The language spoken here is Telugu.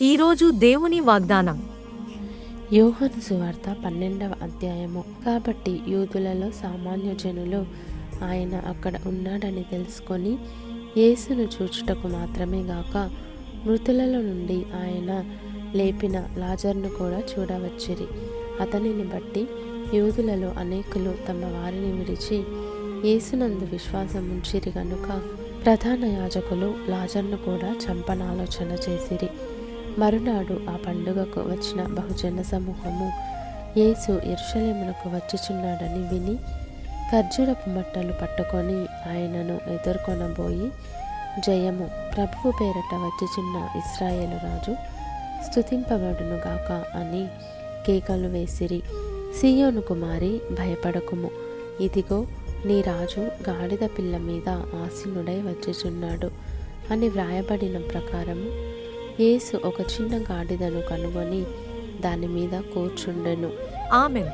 ఈరోజు దేవుని వాగ్దానం. యోహాను సువార్త 12వ అధ్యాయము. కాబట్టి యూదులలో సామాన్య జనులు ఆయన అక్కడ ఉన్నాడని తెలుసుకొని యేసును చూచుటకు మాత్రమే గాక మృతులలో నుండి ఆయన లేపిన లాజరును కూడా చూడవచ్చిరి. అతనిని బట్టి యూదులలో అనేకులు తమ వారిని విడిచి యేసునందు విశ్వాసం ఉంచిరి గనుక ప్రధాన యాజకులు లాజరును కూడా చంపనాలోచన చేసిరి. మరునాడు ఆ పండుగకు వచ్చిన బహుజన సమూహము యేసు యెరూషలేమునకు వచ్చుచున్నాడని విని ఖర్జూరపు మట్టలు పట్టుకొని ఆయనను ఎదుర్కొనబోయి, జయము, ప్రభువు పేరట వచ్చుచున్న ఇశ్రాయేలు రాజు స్తుతింపబడును గాక అని కేకలు వేసిరి. సీయోను కుమారి, భయపడకుము, ఇదిగో నీ రాజు గాడిద పిల్ల మీద ఆసీనుడై వచ్చుచున్నాడు అని వ్రాయబడిన ప్రకారము యేసు ఒక చిన్న గాడిదను కనుగొని దాని మీద కూర్చుండెను. ఆమేన్.